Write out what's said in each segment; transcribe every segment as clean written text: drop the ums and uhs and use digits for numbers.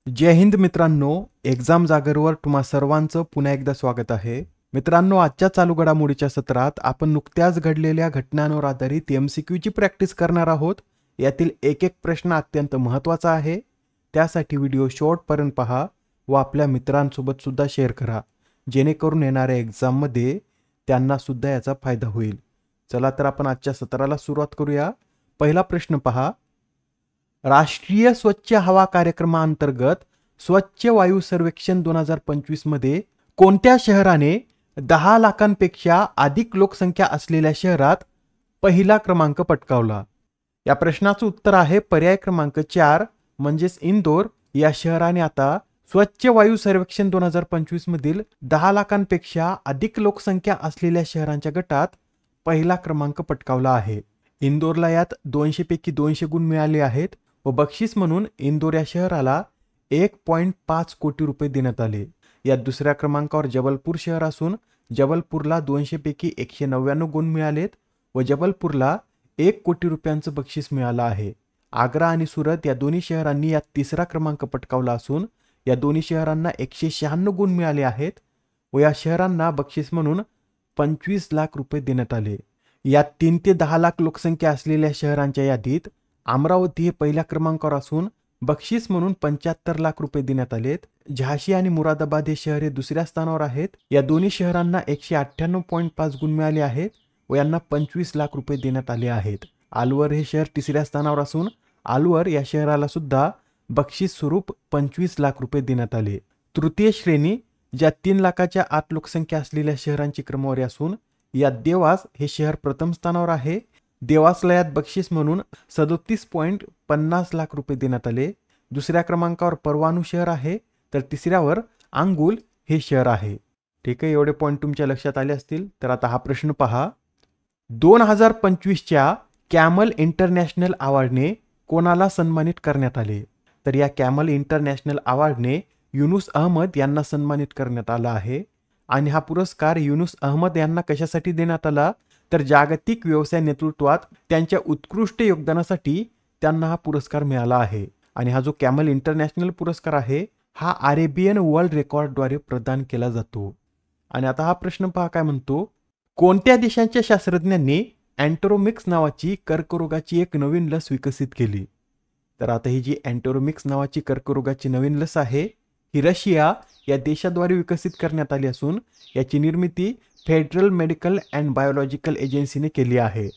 जय हिंद मित्रांनो, एक्झाम जागरवर तुम्हा सर्वांचं पुन्हा एकदा स्वागत आहे. मित्रांनो, आजच्या चालू घडामोडीच्या सत्रात आपण नुकत्याच घडलेल्या घटनांवर आधारित MCQची प्रॅक्टिस करणार आहोत. यातील एक एक प्रश्न अत्यंत महत्त्वाचा आहे. त्यासाठी व्हिडिओ शेवटपर्यंत पहा व आपल्या मित्रांसोबत सुद्धा शेअर करा, जेणेकरून येणाऱ्या एक्झाममध्ये त्यांना सुद्धा याचा फायदा होईल. चला तर आपण आजच्या सत्राला सुरुवात करूया. पहिला प्रश्न पहा. राष्ट्रीय स्वच्छ हवा कार्यक्रमाअंतर्गत स्वच्छ वायू सर्वेक्षण 2025 मध्ये कोणत्या शहराने 10 लाखांपेक्षा अधिक लोकसंख्या असलेल्या शहरात पहिला क्रमांक पटकावला? या प्रश्नाचं उत्तर आहे पर्याय क्रमांक 4 म्हणजेच इंदोर. या शहराने आता स्वच्छ वायू सर्वेक्षण 2025 मधील 10 लाखांपेक्षा अधिक लोकसंख्या असलेल्या शहरांच्या गटात पहिला क्रमांक पटकावला आहे. इंदोरला यात 200 पैकी 200 गुण मिळाले आहेत व बक्षीस म्हणून इंदोर या शहराला 1.5 कोटी रुपये देण्यात आले. यात दुसऱ्या क्रमांकावर जबलपूर शहर असून जबलपूरला 200 पैकी 199 गुण मिळालेत व जबलपूरला 1 कोटी रुपयांचं बक्षीस मिळालं आहे. आग्रा आणि सुरत या दोन्ही शहरांनी यात तिसरा क्रमांक पटकावला असून या दोन्ही शहरांना 196 गुण मिळाले आहेत व या शहरांना बक्षीस म्हणून 25 लाख रुपये देण्यात आले. यात 3 ते 10 लाख लोकसंख्या असलेल्या शहरांच्या यादीत अमरावती हे पहिल्या क्रमांकावर असून बक्षीस म्हणून 75 लाख रुपये देण्यात आलेत. झाशी आणि मुरादाबाद हे शहर हे दुसऱ्या स्थानावर आहेत. या दोन्ही शहरांना 198.5 गुण मिळाले आहेत व यांना 25 लाख रुपये देण्यात आले आहेत. अलवर हे शहर तिसऱ्या स्थानावर असून अलवर या शहराला सुद्धा बक्षीस स्वरूप 25 लाख रुपये देण्यात आले. तृतीय श्रेणी ज्या 3 लाखाच्या आत लोकसंख्या असलेल्या शहरांची क्रमवारी असून यात देवास हे शहर प्रथम स्थानावर आहे. देवासला यात बक्षीस म्हणून 37.50 लाख रुपये देण्यात आले. दुसऱ्या क्रमांकावर परवानू शहर आहे तर तिसऱ्यावर आंगुल हे शहर आहे. ठीक आहे, एवढे पॉईंट तुमच्या लक्षात आले असतील. तर आता हा प्रश्न पहा. 2025च्या कॅमल इंटरनॅशनल अवॉर्डने कोणाला सन्मानित करण्यात आले? तर या कॅमल इंटरनॅशनल अवॉर्डने युनुस अहमद यांना सन्मानित करण्यात आला आहे. आणि हा पुरस्कार युनुस अहमद यांना कशासाठी देण्यात आला? तर जागतिक व्यवसाय नेतृत्वात त्यांच्या उत्कृष्ट योगदानासाठी त्यांना हा पुरस्कार मिळाला आहे. आणि हा जो कॅमल इंटरनॅशनल पुरस्कार आहे हा अरेबियन वर्ल्ड रेकॉर्डद्वारे प्रदान केला जातो. आणि आता हा प्रश्न पहा काय म्हणतो. कोणत्या देशांच्या शास्त्रज्ञांनी अँटरोमिक्स नावाची कर्करोगाची एक नवीन लस विकसित केली? तर आता ही जी अँटरोमिक्स नावाची कर्करोगाची नवीन लस आहे ही रशिया या देशाद्वारे विकसित करण्यात आली असून याची निर्मिती फेडरल मेडिकल अँड बायोलॉजिकल एजन्सीने केली आहे.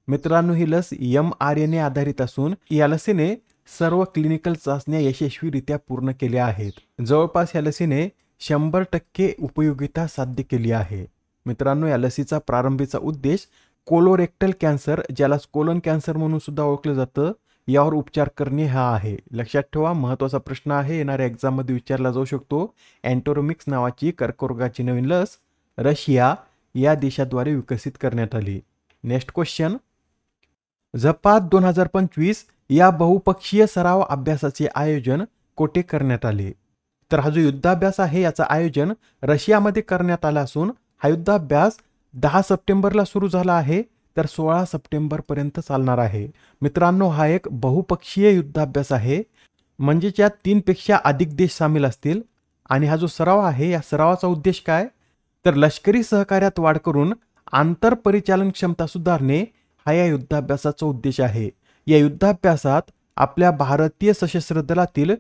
मित्रांनो, ही लस mRNA आधारित असून या लसीने सर्व क्लिनिकल चाचण्या यशस्वीरित्या पूर्ण केल्या आहेत. जवळपास या लसीने 100% उपयोगिता साध्य केली आहे. मित्रांनो, या लसीचा प्रारंभीचा उद्देश कोलोरेक्टल कॅन्सर, ज्याला कोलन कॅन्सर म्हणून सुद्धा ओळखलं जातं, यावर उपचार करणे हा आहे. लक्षात ठेवा, महत्त्वाचा प्रश्न आहे, येणाऱ्या एक्झाममध्ये विचारला जाऊ शकतो. अँटरोमिक्स नावाची कर्करोगाची नवीन लस रशिया या देशाद्वारे विकसित करण्यात आली. Next question. झपात 2025 या बहुपक्षीय सराव अभ्यासाचे आयोजन कोठे करण्यात आले? तर हा जो युद्धाभ्यास आहे याचं आयोजन रशियामध्ये करण्यात आला असून हा युद्धाभ्यास 10 सप्टेंबरला सुरू झाला आहे तर 16 सप्टेंबर पर्यंत चालणार आहे. मित्रांनो, हा एक बहुपक्षीय युद्धाभ्यास आहे, म्हणजे यात 3 पेक्षा अधिक देश सामील असतील. आणि हा जो सराव आहे या सरावाचा उद्देश काय? तर लष्करी सहकार्यात वाढ करून आंतर परिचालन क्षमता सुधारणे हा या युद्धाभ्यासाचा उद्देश आहे. या युद्धाभ्यासात आपल्या भारतीय सशस्त्र दलातील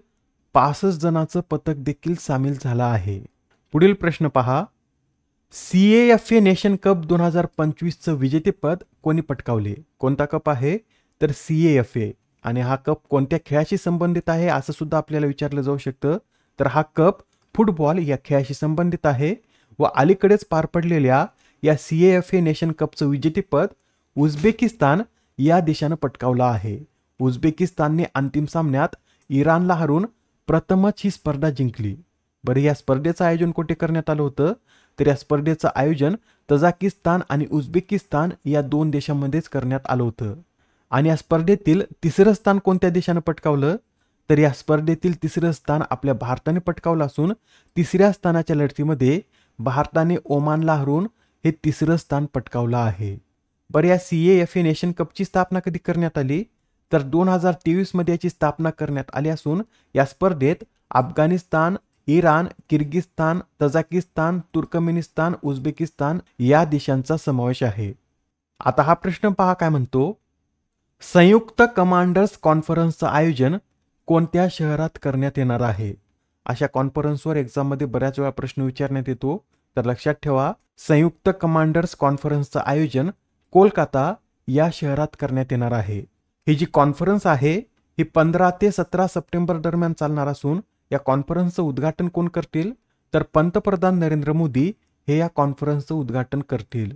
65 जणांचं पथक देखील सामील झालं आहे. पुढील प्रश्न पहा. CAFA नेशन कप 2025चं विजेतेपद कोणी पटकावले? कोणता कप आहे? तर CAFA. आणि हा कप कोणत्या खेळाशी संबंधित आहे असं सुद्धा आपल्याला विचारलं जाऊ शकतं. तर हा कप फुटबॉल या खेळाशी संबंधित आहे व अलीकडेच पार पडलेल्या या CAFA नेशन कपचं विजेतेपद उझबेकिस्तान या देशानं पटकावलं आहे. उझबेकिस्तानने अंतिम सामन्यात इराणला हरून प्रथमच ही स्पर्धा जिंकली. बरं, या स्पर्धेचं आयोजन कुठे करण्यात आलं होतं? तर या स्पर्धेचं आयोजन तजाकिस्तान आणि उझबेकिस्तान या 2 देशांमध्येच करण्यात आलं होतं. आणि या स्पर्धेतील तिसरं स्थान कोणत्या देशानं पटकावलं? तर या स्पर्धेतील तिसरं स्थान आपल्या भारताने पटकावलं असून तिसऱ्या स्थानाच्या लढतीमध्ये भारताने ओमानला हरून हे तिसरं स्थान पटकावलं आहे. बरं, या CAFA नेशन कपची स्थापना कधी करण्यात आली? तर 2023 मध्ये याची स्थापना करण्यात आली असून या स्पर्धेत Afghanistan, Iran, Kyrgyzstan, Tajikistan, Turkmenistan, Uzbekistan या देशांचा समावेश आहे. आता हा प्रश्न पहा काय म्हणतो. संयुक्त कमांडर्स कॉन्फरन्सचं आयोजन कोणत्या शहरात करण्यात येणार आहे? अशा कॉन्फरन्सवर एक्झाममध्ये बऱ्याच वेळा प्रश्न विचारण्यात येतो. तर लक्षात ठेवा, संयुक्त कमांडर्स कॉन्फरन्सचं आयोजन कोलकाता या शहरात करण्यात येणार आहे. ही जी कॉन्फरन्स आहे ही 15 ते 17 सप्टेंबर दरम्यान चालणार असून या कॉन्फरन्सचं उद्घाटन कोण करतील? तर पंतप्रधान नरेंद्र मोदी हे या कॉन्फरन्सचं उद्घाटन करतील.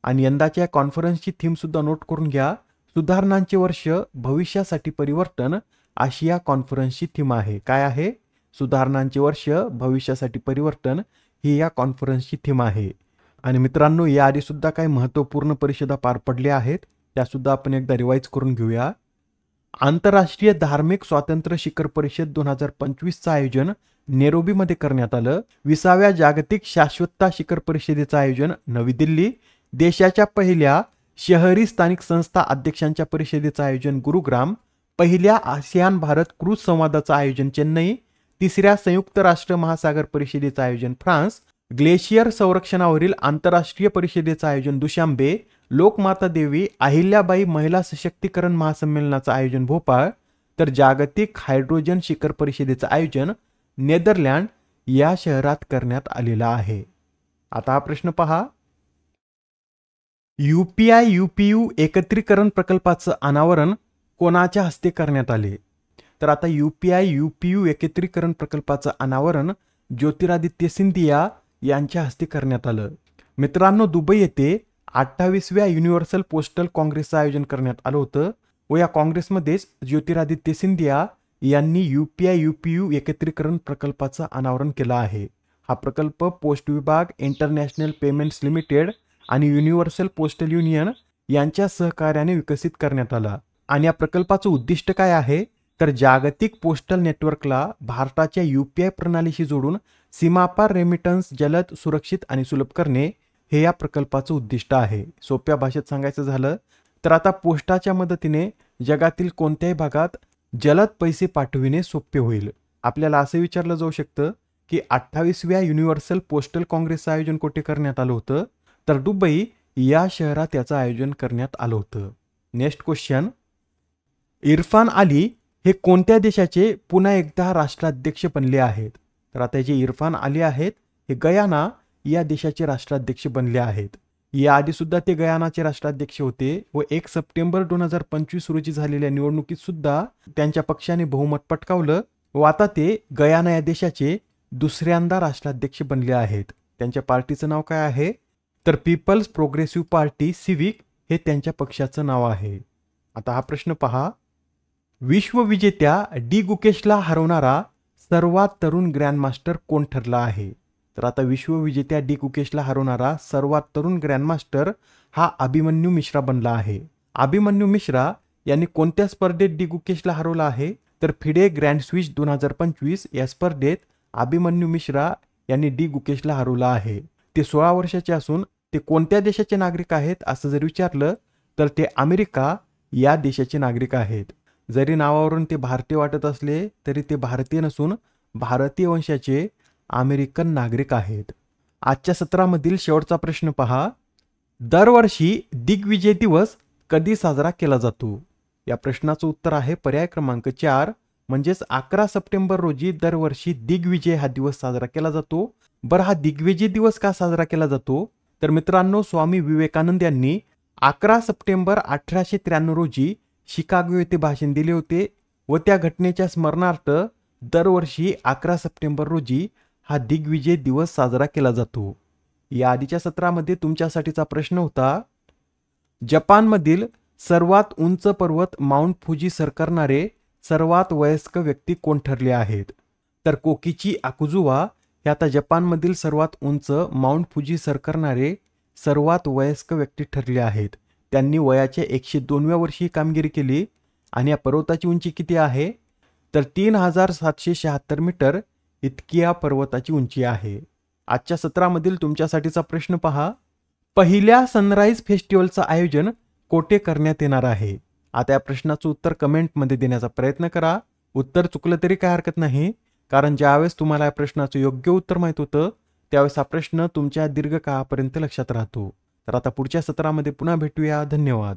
आणि यंदाच्या कॉन्फरन्सची थीम सुद्धा नोट करून घ्या. सुधारणांचे वर्ष, भविष्यासाठी परिवर्तन अशी या कॉन्फरन्सची थीम आहे. काय आहे? सुधारणांचे वर्ष, भविष्यासाठी परिवर्तन ही या कॉन्फरन्सची थीम आहे. आणि मित्रांनो, याआधी सुद्धा काही महत्त्वपूर्ण परिषदा पार पडल्या आहेत, त्यासुद्धा आपण एकदा रिवाईज करून घेऊया. आंतरराष्ट्रीय धार्मिक स्वातंत्र्य शिखर परिषद 2025चं आयोजन नेरोबीमध्ये करण्यात आलं. 20व्या जागतिक शाश्वतता शिखर परिषदेचं आयोजन नवी दिल्ली. देशाच्या पहिल्या शहरी स्थानिक संस्था अध्यक्षांच्या परिषदेचं आयोजन गुरुग्राम. पहिल्या आसियान भारत क्रूज संवादाचं आयोजन चेन्नई. तिसऱ्या संयुक्त राष्ट्र महासागर परिषदेचं आयोजन फ्रान्स. ग्लेशियर संरक्षणावरील आंतरराष्ट्रीय परिषदेचं आयोजन दुशांबे. लोकमाता देवी अहिल्याबाई महिला सशक्तीकरण महासंमेलनाचं आयोजन भोपाळ. तर जागतिक हायड्रोजन शिखर परिषदेचं आयोजन नेदरलँड या शहरात करण्यात आलेलं आहे. आता हा प्रश्न पहा. UPI UPU एकत्रीकरण प्रकल्पाचं अनावरण कोणाच्या हस्ते करण्यात आले? तर आता UPI UPU एकत्रीकरण प्रकल्पाचं अनावरण ज्योतिरादित्य सिंधिया यांच्या हस्ते करण्यात आलं. मित्रांनो, दुबई येथे 28व्या युनिव्हर्सल पोस्टल काँग्रेसचं आयोजन करण्यात आलं होतं व या काँग्रेसमध्येच ज्योतिरादित्य सिंधिया यांनी UPI UPU एकत्रीकरण प्रकल्पाचं अनावरण केलं आहे. हा प्रकल्प पोस्ट विभाग, इंटरनॅशनल पेमेंट्स लिमिटेड आणि युनिव्हर्सल पोस्टल युनियन यांच्या सहकार्याने विकसित करण्यात आला. आणि या प्रकल्पाचं उद्दिष्ट काय आहे? तर जागतिक पोस्टल नेटवर्कला भारताच्या UPI प्रणालीशी जोडून सीमापार रेमिटन्स जलद, सुरक्षित आणि सुलभ करणे हे या प्रकल्पाचं उद्दिष्ट आहे. सोप्या भाषेत सांगायचं झालं तर आता पोस्टाच्या मदतीने जगातील कोणत्याही भागात जलद पैसे पाठविणे सोपे होईल. आपल्याला असं विचारलं जाऊ शकतं की 28व्या युनिव्हर्सल पोस्टल काँग्रेसचं आयोजन कुठे करण्यात आलं होतं? तर दुबई या शहरात याचं आयोजन करण्यात आलं होतं. Next question. इरफान अली हे कोणत्या देशाचे पुन्हा एकदा राष्ट्राध्यक्ष बनले आहेत? तर आता जे इरफान अली आहेत हे गयाना या देशाचे राष्ट्राध्यक्ष बनले आहेत. याआधी सुद्धा ते गयानाचे राष्ट्राध्यक्ष होते व 1 सप्टेंबर 2025 रोजी झालेल्या निवडणुकीत सुद्धा त्यांच्या पक्षाने बहुमत पटकावलं व आता ते गयाना या देशाचे दुसऱ्यांदा राष्ट्राध्यक्ष बनले आहेत. त्यांच्या पार्टीचं नाव काय आहे? तर पीपल्स प्रोग्रेसिव्ह पार्टी सिविक हे त्यांच्या पक्षाचं नाव आहे. आता हा प्रश्न पहा. विश्वविजेत्या डी गुकेशला हरवणारा सर्वात तरुण ग्रँडमास्टर कोण ठरला आहे? तर आता विश्वविजेत्या डी गुकेशला हरवणारा सर्वात तरुण ग्रँडमास्टर हा अभिमन्यू मिश्रा बनला आहे. अभिमन्यू मिश्रा यांनी कोणत्या स्पर्धेत डी गुकेशला हरवला आहे? तर फिडे ग्रँड स्विच 2025 या स्पर्धेत अभिमन्यू मिश्रा यांनी डी गुकेशला हरवला आहे. ते 16 वर्षाचे असून ते कोणत्या देशाचे नागरिक आहेत असं जर विचारलं तर ते अमेरिका या देशाचे नागरिक आहेत. जरी नावावरून ते भारतीय वाटत असले तरी ते भारतीय नसून भारतीय वंशाचे अमेरिकन नागरिक आहेत. आजच्या सत्रामधील शेवटचा प्रश्न पहा. दरवर्षी दिग्विजय दिवस कधी साजरा केला जातो? या प्रश्नाचं उत्तर आहे पर्याय क्रमांक 4 म्हणजेच 11 सप्टेंबर रोजी दरवर्षी दिग्विजय हा दिवस साजरा केला जातो. बरं, हा दिग्विजय दिवस का साजरा केला जातो? तर मित्रांनो, स्वामी विवेकानंद यांनी 11 सप्टेंबर 1893 रोजी शिकागो येथे भाषण दिले होते व त्या घटनेच्या स्मरणार्थ दरवर्षी 11 सप्टेंबर रोजी हा दिग्विजय दिवस साजरा केला जातो. या आधीच्या सत्रामध्ये तुमच्यासाठीचा प्रश्न होता. जपानमधील सर्वात उंच पर्वत माउंट फुजी सर करणारे सर्वात वयस्क व्यक्ती कोण ठरले आहेत? तर कोकिची आकुजुवा हे आता जपानमधील सर्वात उंच माउंट फुजी सर करणारे सर्वात वयस्क व्यक्ती ठरले आहेत. त्यांनी वयाच्या 102व्या वर्षी कामगिरी केली आणि या पर्वताची उंची किती आहे? तर 3776 मीटर इतकी या पर्वताची उंची आहे. आजच्या सत्रामधील तुमच्यासाठीचा प्रश्न पहा. पहिल्या सनराईज फेस्टिवलचं आयोजन कोठे करण्यात येणार आहे? आता या प्रश्नाचं उत्तर कमेंटमध्ये देण्याचा प्रयत्न करा. उत्तर चुकलं तरी काय हरकत नाही. कारण ज्यावेळेस तुम्हाला या प्रश्नाचं योग्य उत्तर माहीत होतं त्यावेळेस हा प्रश्न तुमच्या दीर्घकाळापर्यंत लक्षात राहतो. तर आता पुढच्या सत्रामध्ये पुन्हा भेटूया. धन्यवाद.